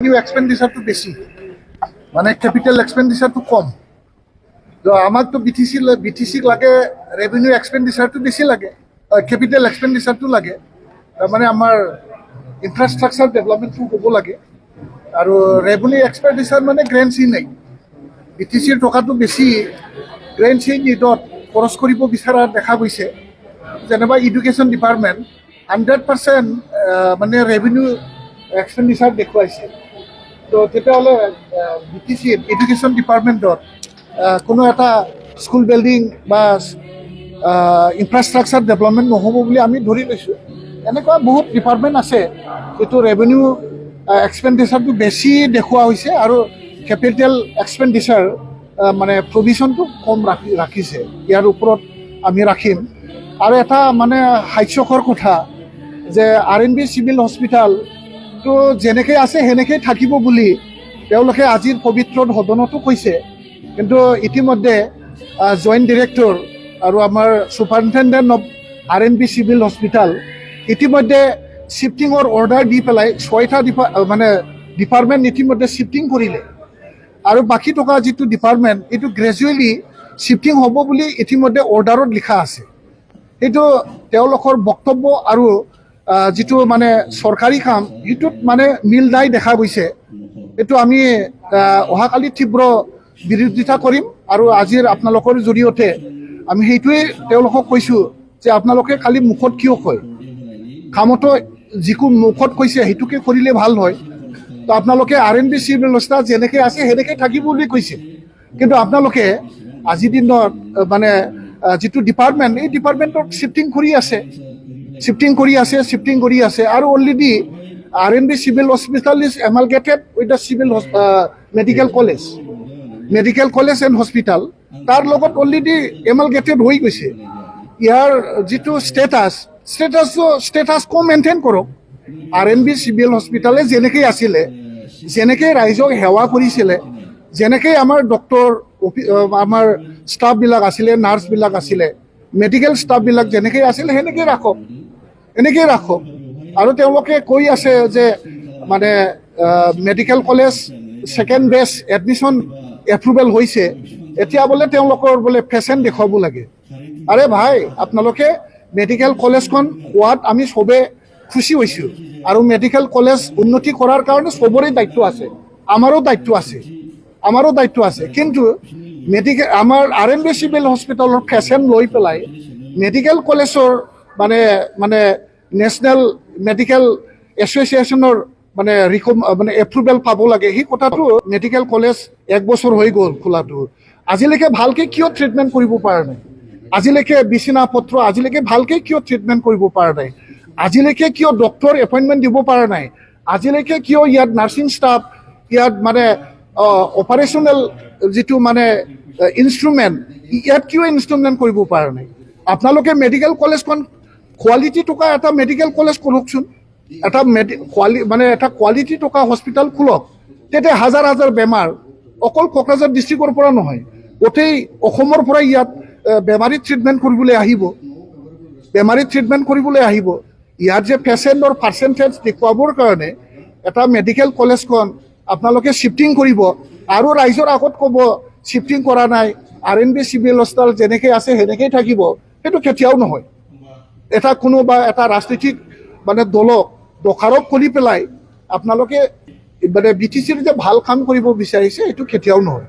revenue এক্সপেন্ডিচারটো বেশি মানে capital এক্সপেন্ডিচারটো কম তো আমাকতো বিটিসিক লাগে রেভিনিউ এক্সপেন্ডিচারটো বেশি লাগে ক্যাপিটাল এক্সপেন্ডিচারটো লাগে মানে আমার ইনফ্রাস্ট্রাকচার ডেভেলপমেন্টটো হ'ব লাগে আৰু ৰেভিনিউ এক্সপেন্ডিচাৰ মানে গ্ৰেণ্ড চি নাই বিটিসিৰ টকাটো বেছি গ্ৰেণ্ড চি নিডত খৰচ কৰিব বিচৰা দেখা গৈছে যেনেবা এডুকেশ্যন ডিপাৰ্টমেণ্ট 100% মানে ৰেভিনিউ এক্সপেন্ডিচাৰ দেখুৱাইছে তো তেতিয়াহ'লে বিটিসিৰ এডুকেশ্যন ডিপাৰ্টমেণ্টত কোনো এটা স্কুল বিল্ডিং বা ইনফ্ৰাষ্ট্ৰাকচাৰ ডেভেলপমেণ্ট নহ'ব বুলি আমি ধৰি লৈছোঁ এনেকুৱা বহুত ডিপাৰ্টমেণ্ট আছে যিটো ৰেভিনিউ এক্সপেণ্ডিচাৰটো বেছি দেখুওৱা হৈছে আৰু কেপিটেল এক্সপেণ্ডিচাৰ মানে প্ৰভিশ্যনটো কম ৰাখিছে ইয়াৰ ওপৰত আমি ৰাখিম আৰু এটা মানে হাস্যকৰ কথা যে RNB চিভিল হস্পিটেলটো যেনেকৈ আছে সেনেকৈ থাকিব বুলি তেওঁলোকে আজিৰ পবিত্ৰ সদনতো কৈছে কিন্তু ইতিমধ্যে জইণ্ট ডিৰেক্টৰ আৰু আমাৰ superintendent of RNB civil hospital ইতিমধ্যে শিফটিঙৰ অৰ্ডাৰ দি পেলাই 6টা মানে ডিপাৰ্টমেণ্ট ইতিমধ্যে শিফটিং কৰিলে আৰু বাকী থকা যিটো ডিপাৰ্টমেণ্ট এইটো গ্ৰেজুৱেলি শিফটিং হ'ব বুলি ইতিমধ্যে অৰ্ডাৰত লিখা আছে এইটো তেওঁলোকৰ বক্তব্য আৰু যিটো মানে চৰকাৰী কাম সেইটোত মানে মিল নাই দেখা গৈছে এইটো আমি অহাকালি তীব্ৰ বিৰোধিতা কৰিম আৰু আজিৰ আপোনালোকৰ জৰিয়তে আমি সেইটোৱে তেওঁলোকক কৈছোঁ যে আপোনালোকে খালি মুখত কিয় কয় কামতো যিকোনো মুখত কৈছে সেইটোকে কৰিলে ভাল হয় তো আপোনালোকে RNB চিভিল হস্পিটেল যেনেকৈ আছে সেনেকৈ থাকিব বুলি কৈছে কিন্তু আপোনালোকে আজিৰ দিনত মানে যিটো ডিপাৰ্টমেণ্ট এই ডিপাৰ্টমেণ্টত শিফটিং কৰি আছে আৰু already RNB civil hospital is amalgamated with the civil medical college and hospital তাৰ লগত অলৰেডি এমালগেটেড হৈ গৈছে ইয়াৰ যিটো ষ্টেটাছ মেইনটেইন কৰক RNB চিভিল হস্পিটেলে যেনেকৈ আছিলে যেনেকৈ ৰাইজক সেৱা কৰিছিলে যেনেকৈ আমাৰ ডক্টৰ আমাৰ ষ্টাফবিলাক আছিলে নাৰ্ছবিলাক আছিলে মেডিকেল ষ্টাফবিলাক যেনেকৈ আছিলে সেনেকৈ ৰাখক আৰু তেওঁলোকে কৈ আছে যে মানে মেডিকেল কলেজ ছেকেণ্ড বেচ এডমিশ্যন এপ্ৰুভেল হৈছে এতিয়া বোলে তেওঁলোকৰ বোলে পেচেণ্ট দেখুৱাব লাগে আৰে ভাই আপোনালোকে মেডিকেল কলেজখন হোৱাত আমি চবে খুচি হৈছোঁ আৰু মেডিকেল কলেজ উন্নতি কৰাৰ কাৰণে চবৰে দায়িত্ব আছে আমাৰো দায়িত্ব আছে কিন্তু আমাৰ RNB চিভিল হস্পিটেলৰ পেচেণ্ট লৈ পেলাই মেডিকেল কলেজৰ মানে নেশ্যনেল মেডিকেল এছ'চিয়েশ্যনৰ মানে এপ্ৰুভেল পাব লাগে সেই কথাটো মেডিকেল কলেজ 1 বছৰ হৈ গ'ল খোলাটো আজিলৈকে ভালকৈ কিয় ট্ৰিটমেণ্ট কৰিব পৰা নাই আজিলৈকে বিচনা পত্ৰ আজিলৈকে ভালকৈ কিয় ট্ৰিটমেণ্ট কৰিব পৰা নাই আজিলৈকে কিয় ডক্টৰ এপইণ্টমেণ্ট দিব পৰা নাই আজিলৈকে কিয় ইয়াত নাৰ্ছিং ষ্টাফ ইয়াত মানে অপাৰেশ্যনেল যিটো মানে ইনষ্ট্ৰুমেণ্ট ইয়াত কিয় ইনষ্ট্ৰুমেণ্ট কৰিব পৰা নাই আপোনালোকে মেডিকেল কলেজখন কোৱালিটি থকা এটা মেডিকেল কলেজ খোলকচোন এটা এটা কোৱালিটি থকা হস্পিটেল খোলক তেতিয়া হাজাৰ বেমাৰ অকল কোকৰাঝাৰ ডিষ্ট্ৰিক্টৰ পৰা নহয় গোটেই অসমৰ পৰা ইয়াত বেমাৰী ট্ৰিটমেণ্ট কৰিবলৈ আহিব ইয়াত যে পেচেণ্টৰ পাৰ্চেণ্টেজ দেখুৱাবৰ কাৰণে এটা মেডিকেল কলেজখন আপোনালোকে শিফটিং কৰিব আৰু ৰাইজৰ আগত ক'ব শিফটিং কৰা নাই RNB চিভিল হস্পিটেল যেনেকৈ আছে সেনেকৈয়ে থাকিব সেইটো কেতিয়াও নহয় এটা কোনোবা এটা ৰাজনৈতিক মানে দলক দোষাৰোপ কৰি পেলাই আপোনালোকে মানে BTCৰ যে ভাল কাম কৰিব বিচাৰিছে এইটো কেতিয়াও নহয়